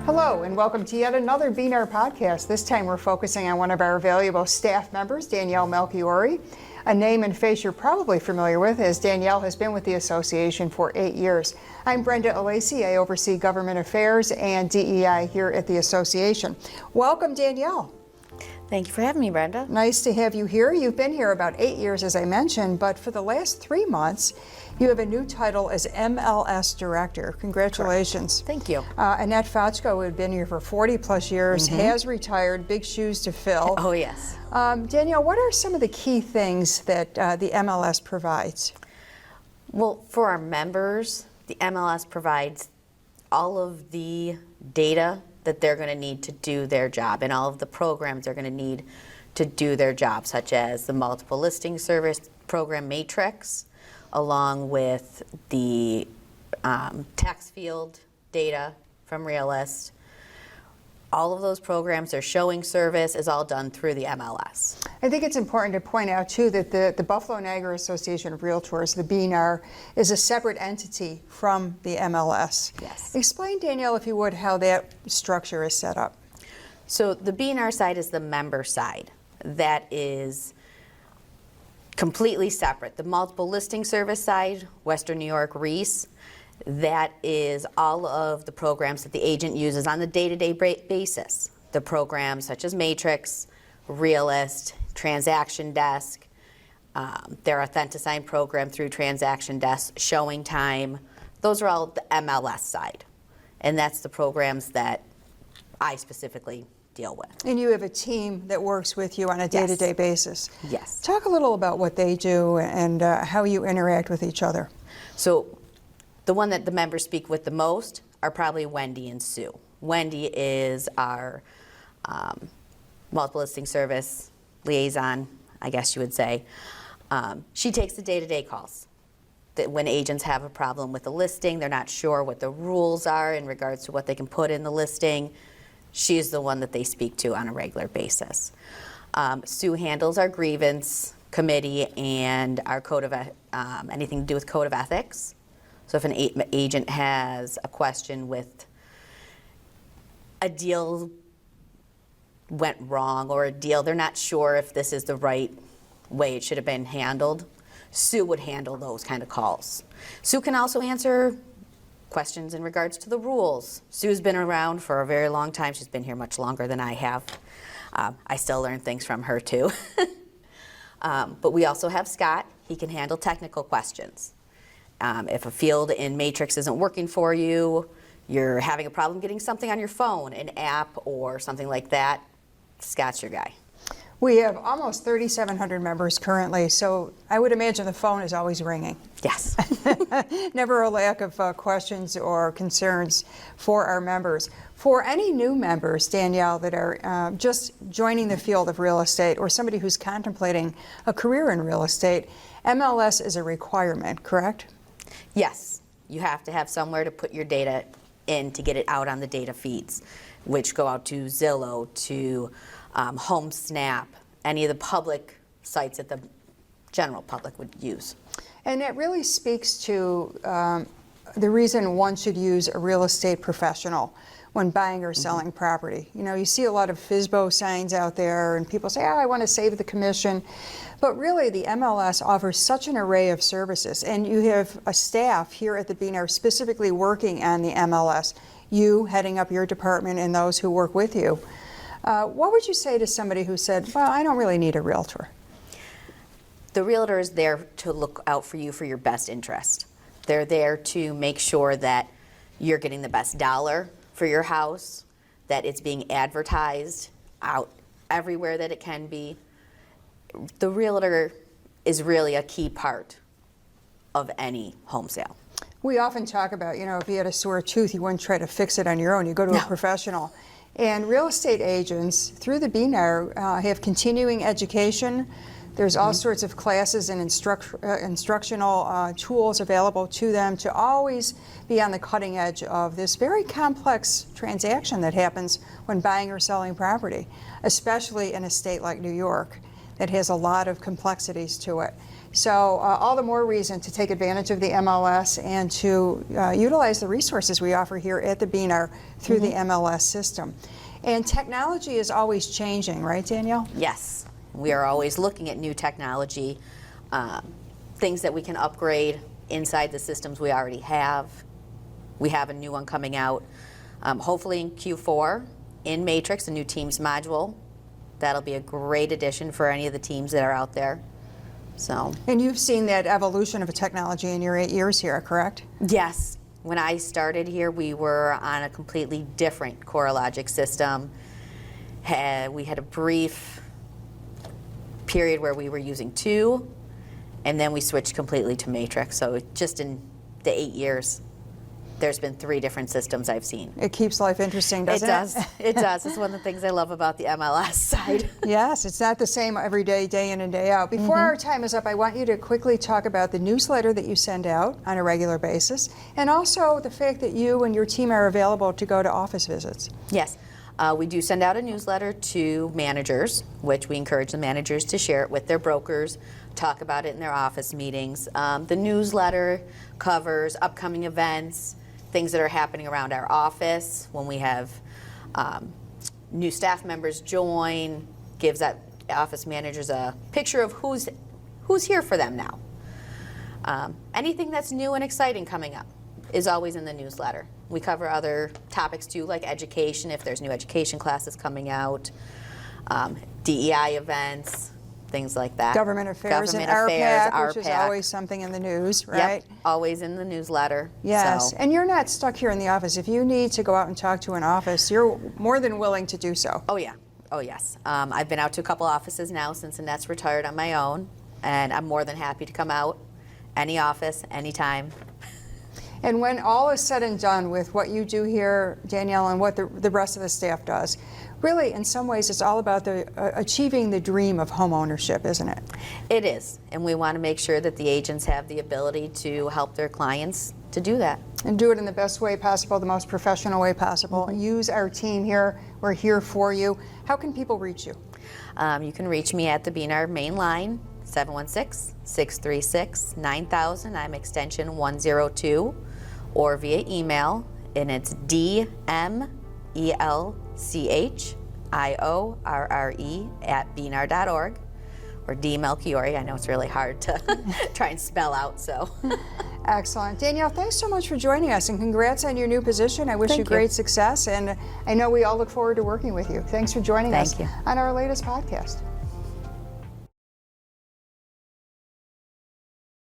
Hello and welcome to yet another BNR podcast. This time we're focusing on one of our valuable staff members, Danielle Melchiorre, a name and face you're probably familiar with, as Danielle has been with the association for 8 years. I'm Brenda Alesi. I oversee government affairs and DEI here at the association. Welcome, Danielle. Thank you for having me, Brenda. Nice to have you here. You've been here about 8 years, as I mentioned, but for the last 3 months, you have a new title as MLS Director. Congratulations. Correct. Thank you. Annette Fauchko, who had been here for 40 plus years, has retired, big shoes to fill. Oh, yes. Danielle, what are some of the key things that the MLS provides? Well, for our members, the MLS provides all of the data that they're going to need to do their job and all of the programs they're going to need to do their job, such as the multiple listing service program matrix, along with the tax field data from Realist. All of those programs, their showing service is all done through the MLS. I think it's important to point out, too, that the Buffalo Niagara Association of Realtors, the BNR, is a separate entity from the MLS. Yes. Explain, Danielle, if you would, how that structure is set up. So the BNR side is the member side. That is completely separate. The multiple listing service side, Western New York REIS, that is all of the programs that the agent uses on the day-to-day basis. The programs such as Matrix, Realist, Transaction Desk, their Authentisign program through Transaction Desk, Showing Time. Those are all the MLS side. And that's the programs that I specifically deal with. And you have a team that works with you on a day-to-day basis. Yes. Talk a little about what they do and how you interact with each other. So the one that the members speak with the most are probably Wendy and Sue. Wendy is our multiple listing service liaison, I guess you would say. She takes the day-to-day calls. That when agents have a problem with the listing, they're not sure what the rules are in regards to what they can put in the listing, she's the one that they speak to on a regular basis. Sue handles our grievance committee and our code of anything to do with code of ethics. So if an agent has a question with a deal went wrong or a deal, they're not sure if this is the right way it should have been handled, Sue would handle those kind of calls. Sue can also answer questions in regards to the rules. Sue's been around for a very long time. She's been here much longer than I have. I still learn things from her too. But we also have Scott. He can handle technical questions. If a field in Matrix isn't working for you, you're having a problem getting something on your phone, an app or something like that, Scott's your guy. We have almost 3,700 members currently, so I would imagine the phone is always ringing. Yes. Never a lack of questions or concerns for our members. For any new members, Danielle, that are just joining the field of real estate or somebody who's contemplating a career in real estate, MLS is a requirement, correct? Yes. You have to have somewhere to put your data in to get it out on the data feeds, which go out to Zillow, to HomeSnap, any of the public sites that the general public would use. And it really speaks to the reason one should use a real estate professional when buying or selling property. You know, you see a lot of FSBO signs out there and people say, oh, I want to save the commission. But really, the MLS offers such an array of services. And you have a staff here at the BNR specifically working on the MLS, you heading up your department and those who work with you. What would you say to somebody who said, well, I don't really need a realtor? The realtor is there to look out for you for your best interest. They're there to make sure that you're getting the best dollar for your house, that it's being advertised out everywhere that it can be. The realtor is really a key part of any home sale. We often talk about, you know, if you had a sore tooth, you wouldn't try to fix it on your own. You go to a professional. And real estate agents, through the BNR, have continuing education. There's all sorts of classes and instructional tools available to them to always be on the cutting edge of this very complex transaction that happens when buying or selling property, especially in a state like New York. that has a lot of complexities to it. So all the more reason to take advantage of the MLS and to utilize the resources we offer here at the BNR through the MLS system. And technology is always changing, right, Danielle? Yes, we are always looking at new technology, things that we can upgrade inside the systems we already have. We have a new one coming out, hopefully in Q4, in Matrix, a new Teams module. That'll be a great addition for any of the teams that are out there. So. And you've seen that evolution of technology in your 8 years here, correct? Yes. When I started here, we were on a completely different CoreLogic system. We had a brief period where we were using 2, and then we switched completely to Matrix. So just in the 8 years, there's been 3 different systems I've seen. It keeps life interesting, doesn't it? It does. It does. It's one of the things I love about the MLS side. Yes, it's not the same every day, day in and day out. Before our time is up, I want you to quickly talk about the newsletter that you send out on a regular basis, and also the fact that you and your team are available to go to office visits. Yes. We do send out a newsletter to managers, which we encourage the managers to share it with their brokers, talk about it in their office meetings. The newsletter covers upcoming events, things that are happening around our office. When we have new staff members join, gives that office managers a picture of who's here for them now. Anything that's new and exciting coming up is always in the newsletter. We cover other topics too, like education, if there's new education classes coming out, DEI events, things like that. Government affairs and RPAC, which is always something in the news, right? Yep, always in the newsletter. Yes, So. and you're not stuck here in the office. If you need to go out and talk to an office, you're more than willing to do so. Oh yeah, oh yes. I've been out to a couple offices now since Annette's retired on my own, and I'm more than happy to come out, any office, anytime. And when all is said and done with what you do here, Danielle, and what the rest of the staff does, really, in some ways, it's all about achieving the dream of home ownership, isn't it? It is, and we want to make sure that the agents have the ability to help their clients to do that. And do it in the best way possible, the most professional way possible. Use our team here. We're here for you. How can people reach you? You can reach me at the BNR main line, 716-636-9000. I'm extension 102. Or via email, and it's dmelchiorre@bnr.org, or D. Melchiorre. I know it's really hard to try and spell out, so. Excellent. Danielle, thanks so much for joining us, and congrats on your new position. I wish you Thank you. great success, and I know we all look forward to working with you. Thanks for joining us Thank you. on our latest podcast.